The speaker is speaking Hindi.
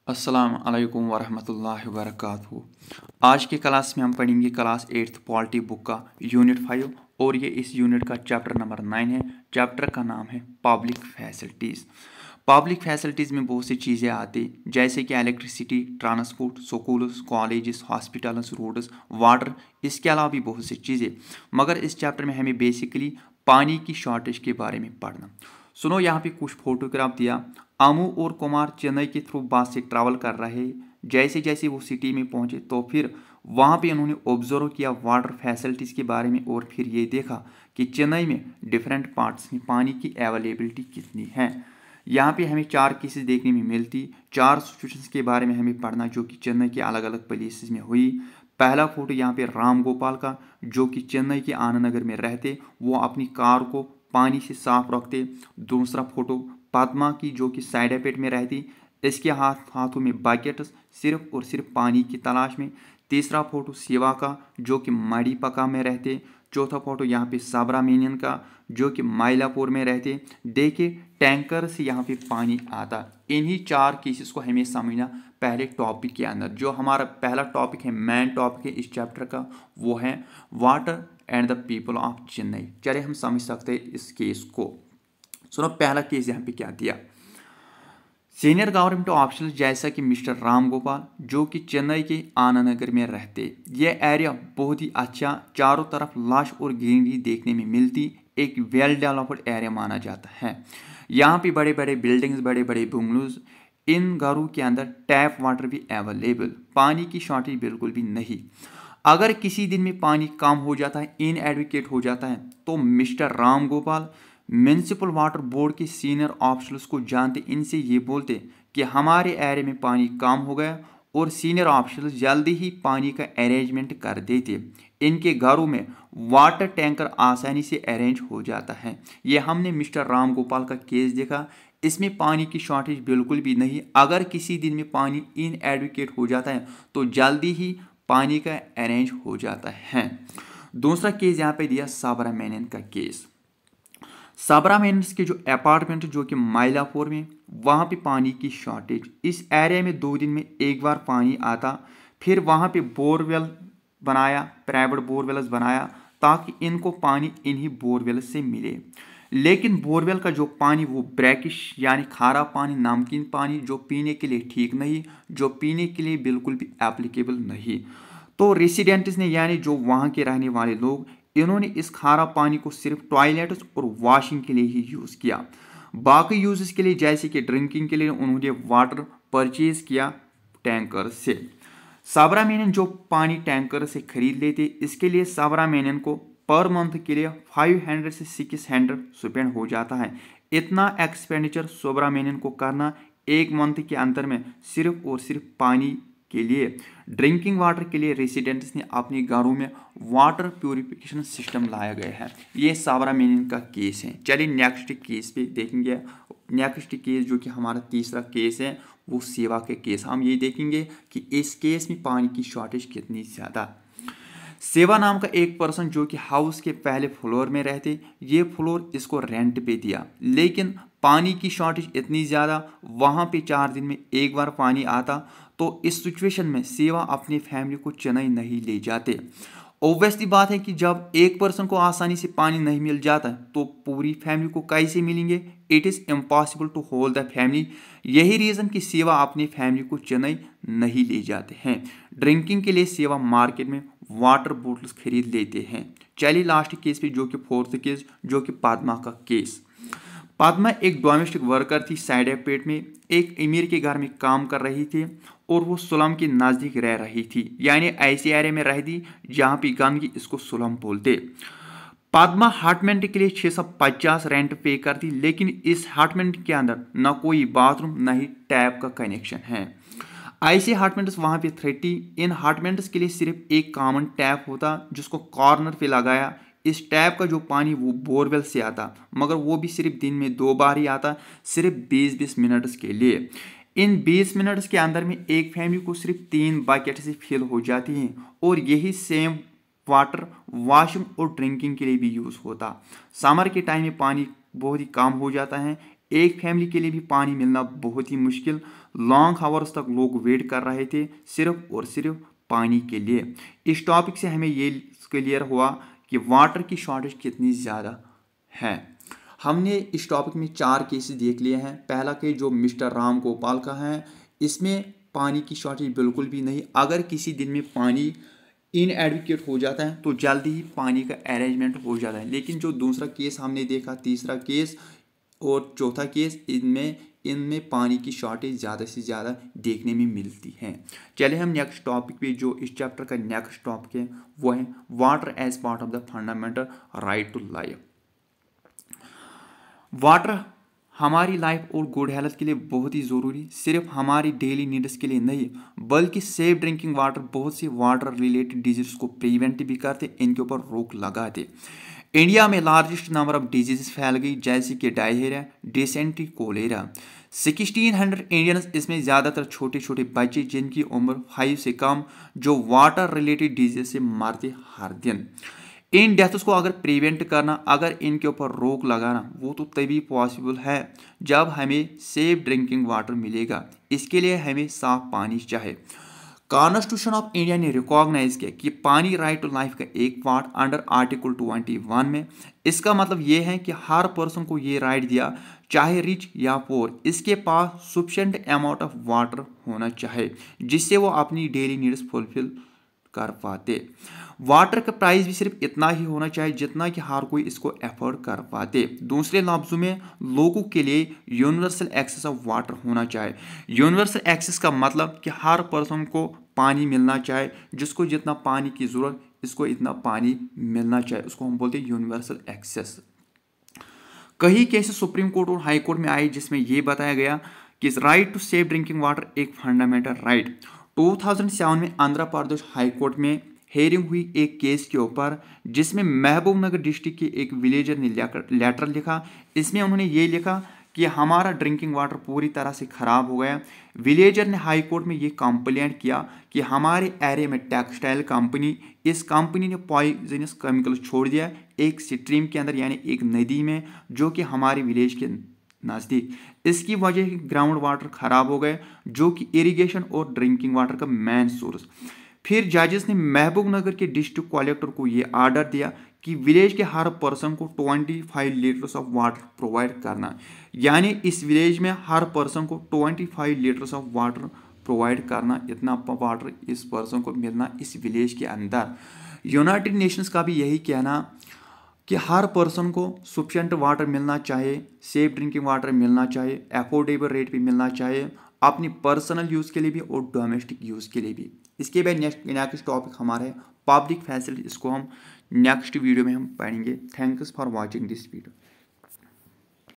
अस्सलाम वालेकुम वरहमतुल्लाहि वबरकातुहू। आज की क्लास में हम पढ़ेंगे क्लास 8th पॉलिटी बुक का यूनिट 5 और ये इस यूनिट का चैप्टर नंबर 9 है। चैप्टर का नाम है पब्लिक फैसिलिटीज़। पब्लिक फैसिलिटीज़ में बहुत सी चीज़ें आती जैसे कि electricity, transport, schools, colleges, hospitals, roads, water, इसके अलावा भी बहुत सी चीज़ें। मगर इस चैप्टर में हमें बेसिकली पानी की शॉर्टेज के बारे में पढ़ना। सुनो, यहाँ पे कुछ फोटोग्राफ दिया। अमू और कुमार चेन्नई के थ्रू बस से ट्रैवल कर रहे। जैसे जैसे वो सिटी में पहुंचे तो फिर वहाँ पे उन्होंने ऑब्जर्व किया वाटर फैसिलिटीज़ के बारे में और फिर ये देखा कि चेन्नई में डिफरेंट पार्ट्स में पानी की अवेलेबिलिटी कितनी है। यहाँ पे हमें 4 केसेस देखने में मिलती, 4 सिचुएशंस के बारे में हमें पढ़ना जो कि चेन्नई के अलग अलग प्लेसेस में हुई। पहला फोटो यहाँ पे राम गोपाल का, जो कि चेन्नई के आनंद नगर में रहते, वो अपनी कार को पानी से साफ रखते। दूसरा फोटो पद्मा की, जो कि साइडापेट में रहती, इसके हाथों में बकेट्स सिर्फ और सिर्फ पानी की तलाश में। तीसरा फोटो शिवा का, जो कि मणिपका में रहते। चौथा फोटो यहाँ पे सबरा मेनियन का, जो कि माइलापुर में रहते। देखिए टैंकर से यहाँ पे पानी आता। इन्हीं 4 केसेस को हमें समझना पहले टॉपिक के अंदर। जो हमारा पहला टॉपिक है, मेन टॉपिक है इस चैप्टर का, वो है water and the people of Chennai. चलिए हम समझ सकते हैं इस केस को। सुनो, पहला केस यहाँ पे क्या दिया। सीनियर गवर्नमेंट ऑफिशियल जैसा कि मिस्टर राम गोपाल, जो कि चेन्नई के आनंद नगर में रहते, यह एरिया बहुत ही अच्छा, चारों तरफ लश और ग्रीनरी देखने में मिलती, एक वेल डेवलप्ड एरिया माना जाता है। यहाँ पे बड़े बड़े बिल्डिंग्स, बड़े बड़े बंगलोज, इन घरों के अंदर टैप वाटर भी अवेलेबल, पानी की शॉर्टेज बिल्कुल भी नहीं। अगर किसी दिन में पानी कम हो जाता है, इनएडिक्वेट हो जाता है, तो mister Ram Gopal municipal water board के सीनियर ऑफिसर्स को जानते, इनसे ये बोलते कि हमारे एरिया में पानी कम हो गया, और सीनियर ऑफिसर्स जल्दी ही पानी का अरेंजमेंट कर देते। इनके घरों में वाटर टैंकर आसानी से अरेंज हो जाता है। ये हमने मिस्टर राम गोपाल का केस देखा। इसमें पानी की शॉर्टेज बिल्कुल भी नहीं। अगर किसी दिन में पानी इनएडिक्वेट हो जाता है तो जल्दी ही पानी का अरेंज हो जाता है। दूसरा केस यहाँ पे दिया सबरा मेनन का केस। सबरा मेनस के जो अपार्टमेंट, जो कि माइलापुर में, वहाँ पे पानी की शॉर्टेज। इस एरिया में 2 दिन में एक बार पानी आता। फिर वहाँ पे बोरवेल बनाया, प्राइवेट बोरवेल्स बनाया, ताकि इनको पानी इन्हीं बोरवेल से मिले। लेकिन बोरवेल का जो पानी वो ब्रैकिश यानी खारा पानी, नमकीन पानी, जो पीने के लिए ठीक नहीं, जो पीने के लिए बिल्कुल भी एप्लीकेबल नहीं। तो रेसिडेंट्स ने, यानी जो वहाँ के रहने वाले लोग, इन्होंने इस खारा पानी को सिर्फ टॉयलेट्स और वॉशिंग के लिए ही यूज़ किया। बाकी यूजेस के लिए, जैसे कि ड्रिंकिंग के लिए, उन्होंने वाटर परचेज किया टैंकर से। सबरा मेनन जो पानी टैंकर से खरीद लेते, इसके लिए सबरा मेनन को पर मंथ के लिए 500 से 600 स्पेंड हो जाता है। इतना एक्सपेंडिचर सबरा मेनन को करना एक मंथ के अंदर में सिर्फ और सिर्फ पानी के लिए। ड्रिंकिंग वाटर के लिए रेसिडेंट्स ने अपने घरों में वाटर प्यूरिफिकेशन सिस्टम लाया गया है। ये सबरा मेनन का केस है। चलिए नेक्स्ट केस पे देखेंगे। नेक्स्ट केस जो कि हमारा तीसरा केस है, वो सेवा के केस। हम ये देखेंगे कि इस केस में पानी की शॉर्टेज कितनी ज़्यादा। सेवा नाम का एक पर्सन, जो कि हाउस के पहले फ्लोर में रहते, ये फ्लोर इसको रेंट पे दिया, लेकिन पानी की शॉर्टेज इतनी ज़्यादा, वहाँ पे 4 दिन में एक बार पानी आता। तो इस सिचुएशन में सेवा अपनी फैमिली को चेन्नई नहीं ले जाते। ऑब्वियसली बात है कि जब एक पर्सन को आसानी से पानी नहीं मिल जाता तो पूरी फैमिली को कैसे मिलेंगे। It is impossible to hold the family. यही रीज़न कि सेवा अपनी फैमिली को चेन्नई नहीं ले जाते हैं। ड्रिंकिंग के लिए सेवा मार्केट में वाटर बोटल्स खरीद लेते हैं। चलिए लास्ट केस पे, जो कि फोर्थ केस, जो कि पद्मा का केस। पद्मा एक डोमेस्टिक वर्कर थी, साइडापेट में एक अमीर के घर में काम कर रही थी, और वो सुलम के नज़दीक रह रही थी, यानी ऐसे एरिया में रहती जहाँ पे गंदगी, इसको सुलम बोलते। पद्मा हार्टमेंट के लिए 650 रेंट पे करती, लेकिन इस हार्टमेंट के अंदर न कोई बाथरूम, न ही टैप का कनेक्शन है। ऐसे हार्टमेंट्स वहाँ पे 30। इन हार्टमेंट्स के लिए सिर्फ एक कॉमन टैप होता, जिसको कॉर्नर पे लगाया। इस टैप का जो पानी वो बोरवेल से आता, मगर वो भी सिर्फ दिन में 2 बार ही आता, सिर्फ 20-20 मिनट्स के लिए। इन 20 मिनट्स के अंदर में एक फैमिली को सिर्फ 3 बकेट से फिल हो जाती हैं, और यही सेम वाटर वॉशिंग और ड्रिंकिंग के लिए भी यूज़ होता। समर के टाइम में पानी बहुत ही कम हो जाता है, एक फैमिली के लिए भी पानी मिलना बहुत ही मुश्किल। लॉन्ग हावर्स तक लोग वेट कर रहे थे सिर्फ और सिर्फ पानी के लिए। इस टॉपिक से हमें ये क्लियर हुआ कि वाटर की शॉर्टेज कितनी ज़्यादा है। हमने इस टॉपिक में 4 केसेस देख लिए हैं। पहला केस जो मिस्टर राम गोपाल का है, इसमें पानी की शॉर्टेज बिल्कुल भी नहीं। अगर किसी दिन में पानी इनएडिक्वेट हो जाता है तो जल्दी ही पानी का अरेंजमेंट हो जाता है। लेकिन जो दूसरा केस हमने देखा, तीसरा केस और चौथा केस, इनमें पानी की शॉर्टेज ज़्यादा से ज़्यादा देखने में मिलती है। चलिए हम नेक्स्ट टॉपिक पे, जो इस चैप्टर का नेक्स्ट टॉपिक है वो है water as part of the fundamental right to life. Water हमारी लाइफ और गुड हेल्थ के लिए बहुत ही ज़रूरी, सिर्फ हमारी डेली नीड्स के लिए नहीं बल्कि सेफ ड्रिंकिंग वाटर बहुत सी वाटर रिलेटेड डिजीज को प्रिवेंट भी करते, इनके ऊपर रोक लगाते। इंडिया में लार्जेस्ट नंबर ऑफ डिजीज फैल गई जैसे कि डायरिया, डिसेंट्री, कोलेरा। 1600 इंडियंस, इसमें ज़्यादातर छोटे छोटे बच्चे जिनकी उम्र 5 से कम, जो वाटर रिलेटेड डिजीज से मरते हर दिन। इन डेथ्स को अगर प्रिवेंट करना, अगर इनके ऊपर रोक लगाना, वो तो तभी पॉसिबल है जब हमें सेफ ड्रिंकिंग वाटर मिलेगा। इसके लिए हमें साफ पानी चाहिए। कॉन्स्टिट्यूशन ऑफ इंडिया ने रिकॉग्नाइज किया कि पानी राइट टू लाइफ का एक पार्ट अंडर आर्टिकल 21 में। इसका मतलब ये है कि हर पर्सन को ये राइट दिया, चाहे रिच या पुअर, इसके पास सफिशिएंट अमाउंट ऑफ वाटर होना चाहिए जिससे वो अपनी डेली नीड्स फुलफिल कर पाते। वाटर का प्राइस भी सिर्फ इतना ही होना चाहिए जितना कि हर कोई इसको अफोर्ड कर पाते। दूसरे लफ्जों में लोगों के लिए यूनिवर्सल एक्सेस ऑफ वाटर होना चाहिए। यूनिवर्सल एक्सेस का मतलब कि हर पर्सन को पानी मिलना चाहिए, जिसको जितना पानी की ज़रूरत इसको इतना पानी मिलना चाहिए, उसको हम बोलते हैं यूनिवर्सल एक्सेस। कई केसेस सुप्रीम कोर्ट और हाई कोर्ट में आए जिसमें यह बताया गया कि right to safe drinking water एक फंडामेंटल राइट। 2007 में आंध्र प्रदेश हाई कोर्ट में हेयरिंग हुई एक केस के ऊपर जिसमें महबूब नगर डिस्ट्रिक्ट के एक विलेजर ने लेटर लिखा। इसमें उन्होंने ये लिखा कि हमारा ड्रिंकिंग वाटर पूरी तरह से ख़राब हो गया। विलेजर ने हाई कोर्ट में ये कंप्लेंट किया कि हमारे एरिया में टेक्सटाइल कंपनी, इस कंपनी ने पॉइजनस केमिकल छोड़ दिया एक स्ट्रीम के अंदर, यानी एक नदी में, जो कि हमारे विलेज के नज़दीक। इसकी वजह से ग्राउंड वाटर ख़राब हो गए, जो कि इरिगेशन और ड्रिंकिंग वाटर का मेन सोर्स। फिर जजेस ने महबूब नगर के डिस्ट्रिक्ट कलेक्टर को ये ऑर्डर दिया कि विलेज के हर पर्सन को 25 लीटर्स ऑफ वाटर प्रोवाइड करना, यानी इस विलेज में हर पर्सन को 25 लीटर्स ऑफ वाटर प्रोवाइड करना, इतना वाटर इस पर्सन को मिलना इस विलेज के अंदर। यूनाइटेड नेशंस का भी यही कहना कि हर पर्सन को सफिशिएंट वाटर मिलना चाहिए, सेफ ड्रिंकिंग वाटर मिलना चाहिए, अफोर्डेबल रेट पे मिलना चाहिए, अपनी पर्सनल यूज़ के लिए भी और डोमेस्टिक यूज़ के लिए भी। इसके बाद नेक्स्ट टॉपिक हमारा है पब्लिक फैसिलिटी, इसको हम नेक्स्ट वीडियो में हम पढ़ेंगे। Thanks for watching this video.